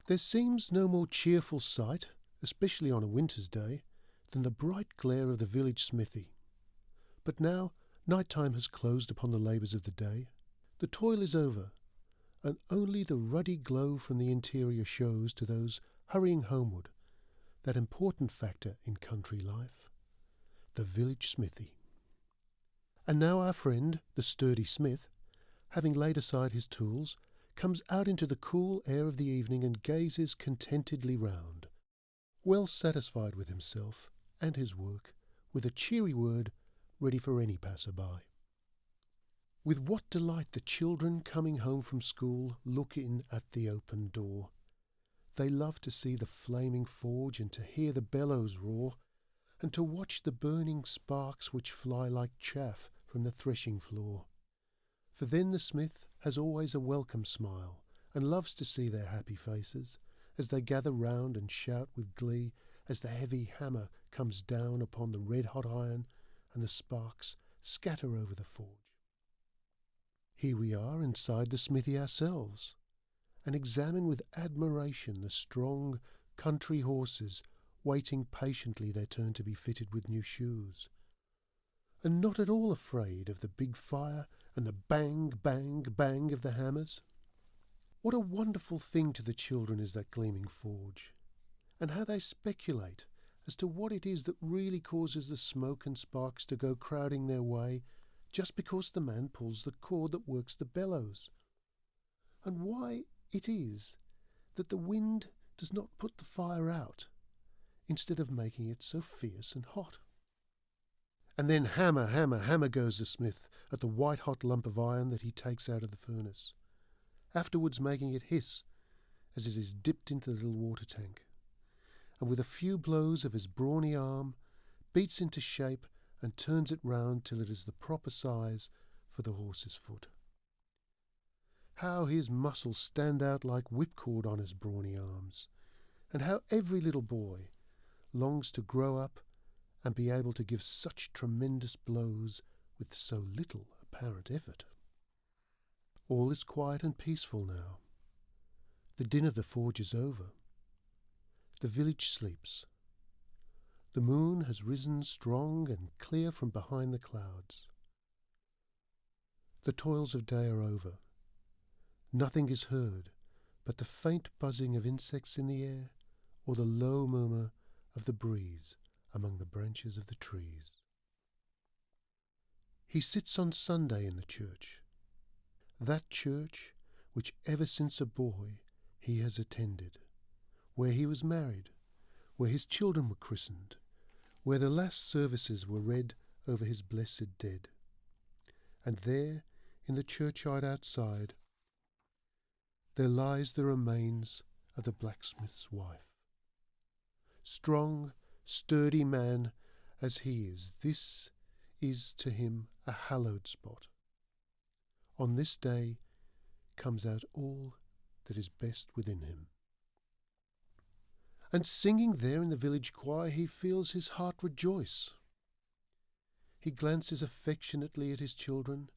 There seems no more cheerful sight, especially on a winter's day, than the bright glare of the village smithy. But now night time has closed upon the labours of the day. The toil is over, and only the ruddy glow from the interior shows to those hurrying homeward that important factor in country life, the village smithy. And now our friend, the sturdy smith, having laid aside his tools, comes out into the cool air of the evening and gazes contentedly round, well satisfied with himself and his work, with a cheery word ready for any passer-by. With what delight the children coming home from school look in at the open door. They love to see the flaming forge and to hear the bellows roar, and to watch the burning sparks which fly like chaff from the threshing floor. For then the smith has always a welcome smile, and loves to see their happy faces, as they gather round and shout with glee as the heavy hammer comes down upon the red-hot iron and the sparks scatter over the forge. Here we are inside the smithy ourselves, and examine with admiration the strong country horses waiting patiently their turn to be fitted with new shoes, and not at all afraid of the big fire and the bang, bang, bang of the hammers. What a wonderful thing to the children is that gleaming forge, and how they speculate as to what it is that really causes the smoke and sparks to go crowding their way just because the man pulls the cord that works the bellows, and why it is that the wind does not put the fire out instead of making it so fierce and hot. And then hammer, hammer, hammer goes the smith at the white-hot lump of iron that he takes out of the furnace, afterwards making it hiss as it is dipped into the little water tank, and with a few blows of his brawny arm beats into shape and turns it round till it is the proper size for the horse's foot. How his muscles stand out like whipcord on his brawny arms, and how every little boy longs to grow up and be able to give such tremendous blows with so little apparent effort. All is quiet and peaceful now. The din of the forge is over. The village sleeps. The moon has risen strong and clear from behind the clouds. The toils of day are over. Nothing is heard but the faint buzzing of insects in the air or the low murmur of the breeze among the branches of the trees. He sits on Sunday in the church, that church which ever since a boy he has attended, where he was married, where his children were christened, where the last services were read over his blessed dead. And there, in the churchyard outside, there lies the remains of the blacksmith's wife. Strong, sturdy man as he is, this is to him a hallowed spot. On this day comes out all that is best within him. And singing there in the village choir, he feels his heart rejoice. He glances affectionately at his children,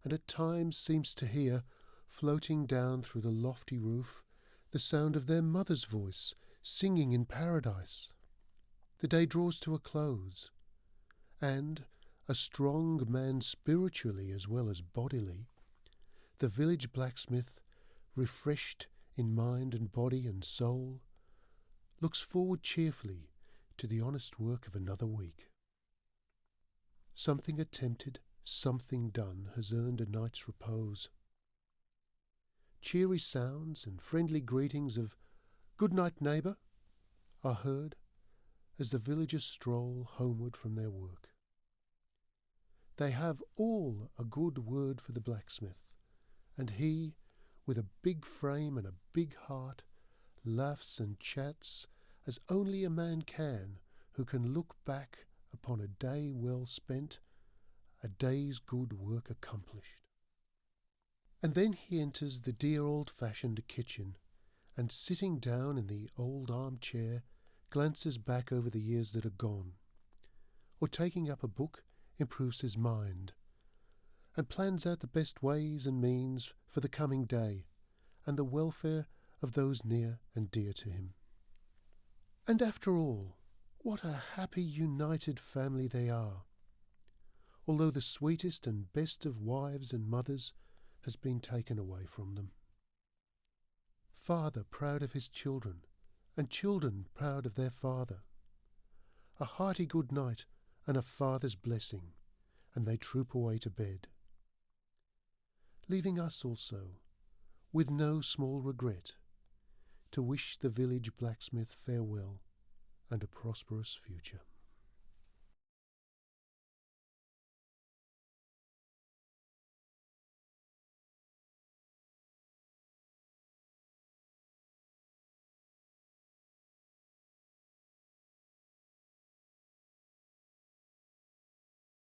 and at times seems to hear, floating down through the lofty roof, the sound of their mother's voice singing in paradise. The day draws to a close, and, a strong man spiritually as well as bodily, the village blacksmith, refreshed in mind and body and soul, looks forward cheerfully to the honest work of another week. Something attempted, something done has earned a night's repose. Cheery sounds and friendly greetings of "Good night, neighbour," are heard as the villagers stroll homeward from their work. They have all a good word for the blacksmith, and he, with a big frame and a big heart, laughs and chats as only a man can who can look back upon a day well spent, a day's good work accomplished. And then he enters the dear old-fashioned kitchen, and sitting down in the old armchair, glances back over the years that are gone, or taking up a book, improves his mind, and plans out the best ways and means for the coming day, and the welfare of those near and dear to him. And after all, what a happy, united family they are, although the sweetest and best of wives and mothers has been taken away from them. Father proud of his children, and children proud of their father. A hearty good night and a father's blessing, and they troop away to bed, leaving us also, with no small regret, to wish the village blacksmith farewell and a prosperous future.